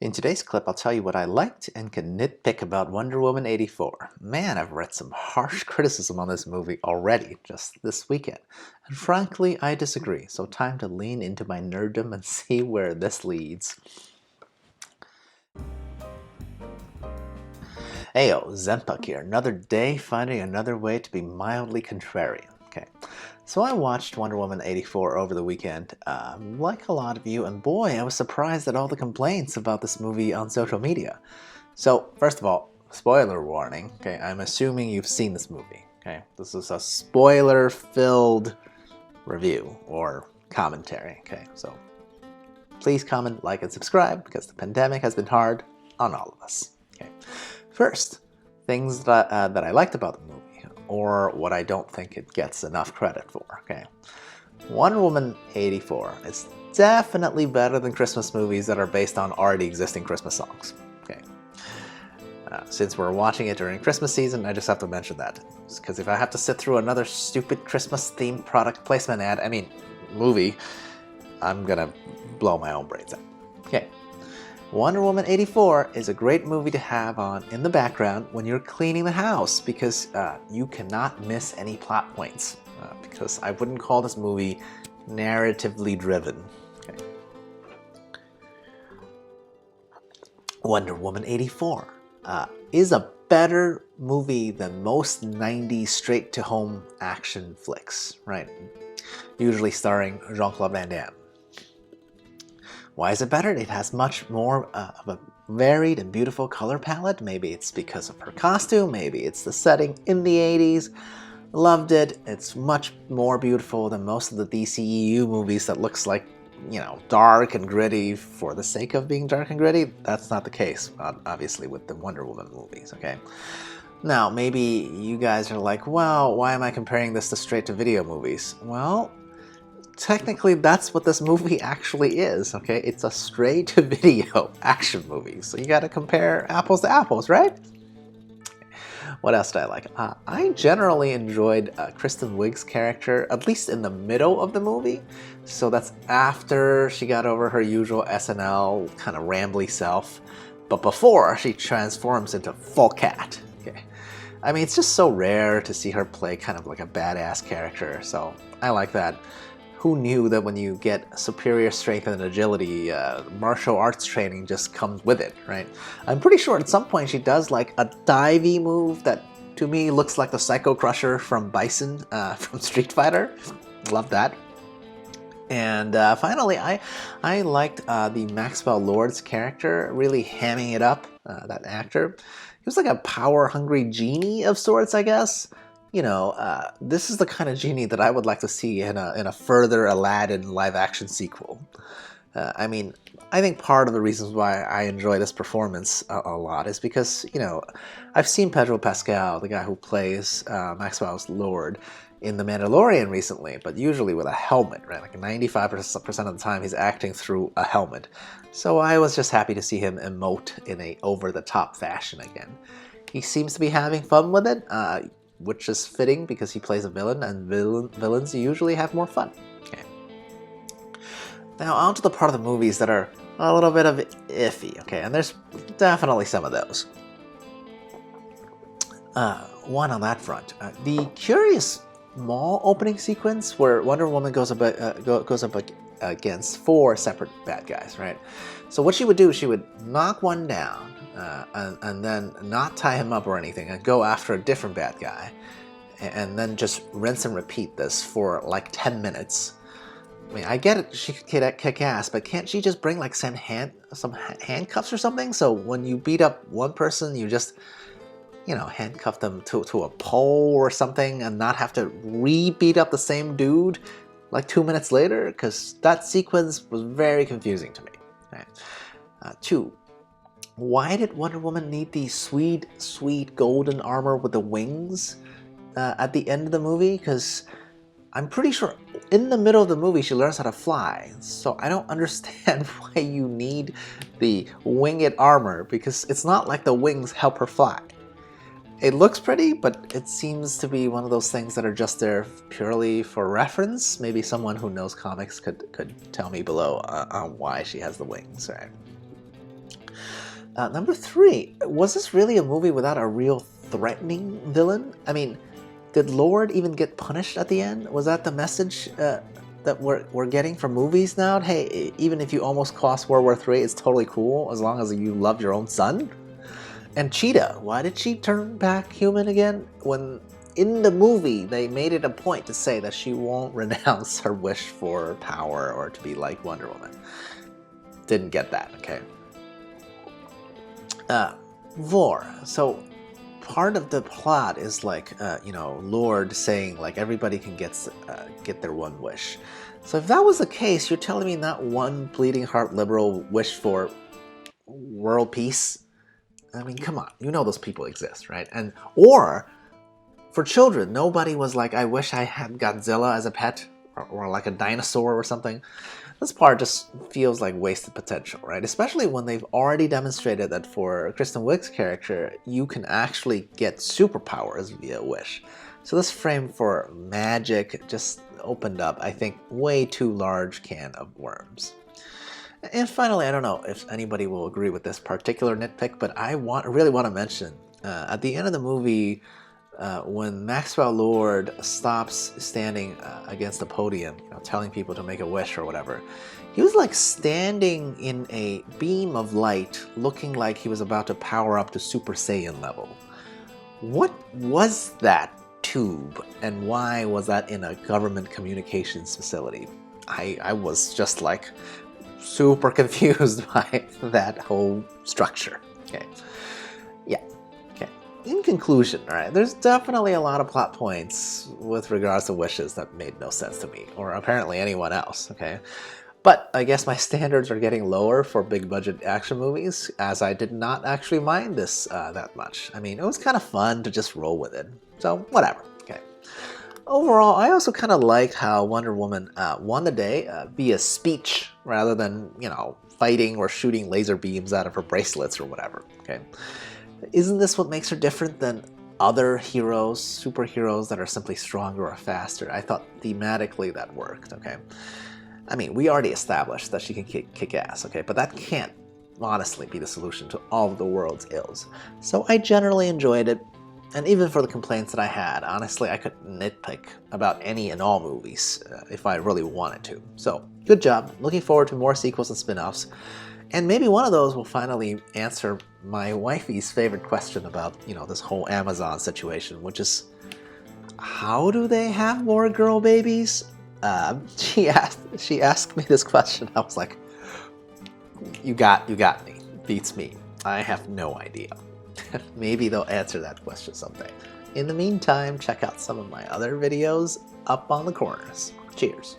In today's clip, I'll tell you what I liked and can nitpick about Wonder Woman 84. Man, I've read some harsh criticism on this movie already, just this weekend. And frankly, I disagree, so time to lean into my nerddom and see where this leads. Ayo, XenPuck here, another day finding another way to be mildly contrarian. Okay, so I watched Wonder Woman 84 over the weekend, like a lot of you, and boy, I was surprised at all the complaints about this movie on social media. So, first of all, spoiler warning, okay, I'm assuming you've seen this movie, okay? This is a spoiler-filled review, or commentary, okay? So, please comment, like, and subscribe, because the pandemic has been hard on all of us, okay? First, things that I liked about the movie, or what I don't think it gets enough credit for, okay? Wonder Woman 84 is definitely better than Christmas movies that are based on already existing Christmas songs, okay? Since we're watching it during Christmas season, I just have to mention that. Because if I have to sit through another stupid Christmas-themed product placement movie, I'm gonna blow my own brains out. Okay. Wonder Woman 84 is a great movie to have on in the background when you're cleaning the house because you cannot miss any plot points because I wouldn't call this movie narratively driven. Okay. Wonder Woman 84 is a better movie than most 90s straight-to-home action flicks, right? Usually starring Jean-Claude Van Damme. Why is it better? It has much more of a varied and beautiful color palette. Maybe it's because of her costume, maybe it's the setting in the 80s. Loved it. It's much more beautiful than most of the DCEU movies that looks like, you know, dark and gritty for the sake of being dark and gritty. That's not the case, obviously, with the Wonder Woman movies, okay? Now, maybe you guys are like, well, why am I comparing this to straight-to-video movies? Well, technically, that's what this movie actually is, okay? It's a straight-to-video action movie, so you gotta compare apples to apples, right? What else did I like? I generally enjoyed Kristen Wiig's character, at least in the middle of the movie. So that's after she got over her usual SNL kind of rambly self, but before she transforms into full cat, okay? I mean, it's just so rare to see her play kind of like a badass character, so I like that. Who knew that when you get superior strength and agility, martial arts training just comes with it, right? I'm pretty sure at some point she does like a divey move that to me looks like the Psycho Crusher from Bison from Street Fighter. Love that. And finally, I liked the Maxwell Lord's character, really hamming it up, that actor. He was like a power-hungry genie of sorts, I guess. You know, this is the kind of genie that I would like to see in a further Aladdin live-action sequel. I mean, I think part of the reasons why I enjoy this performance a lot is because, you know, I've seen Pedro Pascal, the guy who plays Maxwell's Lord, in The Mandalorian recently, but usually with a helmet, right? Like 95% of the time he's acting through a helmet. So I was just happy to see him emote in a over-the-top fashion again. He seems to be having fun with it, which is fitting because he plays a villain, and villains usually have more fun. Okay. Now on to the part of the movies that are a little bit of iffy, okay, and there's definitely some of those. One on that front, the curious mall opening sequence where Wonder Woman goes up against 4 separate bad guys, right? So what she would do, she would knock one down, and then not tie him up or anything, and go after a different bad guy, and then just rinse and repeat this for like 10 minutes. I mean, I get it, she could kick ass, but can't she just bring like some handcuffs or something? So when you beat up one person, you just, you know, handcuff them to a pole or something and not have to re-beat up the same dude like 2 minutes later? Because that sequence was very confusing to me. Right? 2. Why did Wonder Woman need the sweet golden armor with the wings at the end of the movie? Because I'm pretty sure in the middle of the movie she learns how to fly. So I don't understand why you need the winged armor, because it's not like the wings help her fly. It looks pretty, but it seems to be one of those things that are just there purely for reference. Maybe someone who knows comics could tell me below on why she has the wings, right? Number 3, was this really a movie without a real threatening villain? I mean, did Lord even get punished at the end? Was that the message that we're getting from movies now? Hey, even if you almost cost World War III, it's totally cool as long as you love your own son? And Cheetah, why did she turn back human again? When in the movie they made it a point to say that she won't renounce her wish for power or to be like Wonder Woman. Didn't get that, okay. Vor. So part of the plot is like, you know, Lord saying like everybody can get their one wish. So if that was the case, you're telling me not one bleeding heart liberal wished for world peace? I mean, come on, you know those people exist, right? And or for children, nobody was like, I wish I had Godzilla as a pet or like a dinosaur or something. This part just feels like wasted potential, right? Especially when they've already demonstrated that for Kristen Wiig's character, you can actually get superpowers via wish. So this frame for magic just opened up, I think, way too large can of worms. And finally, I don't know if anybody will agree with this particular nitpick, but I really want to mention at the end of the movie, when Maxwell Lord stops standing against the podium, you know, telling people to make a wish or whatever, he was like standing in a beam of light, looking like he was about to power up to Super Saiyan level. What was that tube, and why was that in a government communications facility? I was just like super confused by that whole structure. Okay, yeah. Okay. In conclusion, all right, there's definitely a lot of plot points with regards to wishes that made no sense to me, or apparently anyone else. Okay, but I guess my standards are getting lower for big budget action movies, as I did not actually mind this that much. I mean, it was kind of fun to just roll with it, so whatever. Okay. Overall, I also kind of like how Wonder Woman won the day via speech rather than, you know, fighting or shooting laser beams out of her bracelets or whatever. Okay. Isn't this what makes her different than other heroes, superheroes that are simply stronger or faster? I thought thematically that worked, okay? I mean, we already established that she can kick ass, okay? But that can't honestly be the solution to all of the world's ills. So I generally enjoyed it, and even for the complaints that I had, honestly, I could nitpick about any and all movies if I really wanted to. So, good job. Looking forward to more sequels and spin-offs. And maybe one of those will finally answer my wifey's favorite question about, you know, this whole Amazon situation, which is, how do they have more girl babies? She asked me this question. I was like, you got me. Beats me. I have no idea. Maybe they'll answer that question someday. In the meantime, check out some of my other videos up on the corners. Cheers.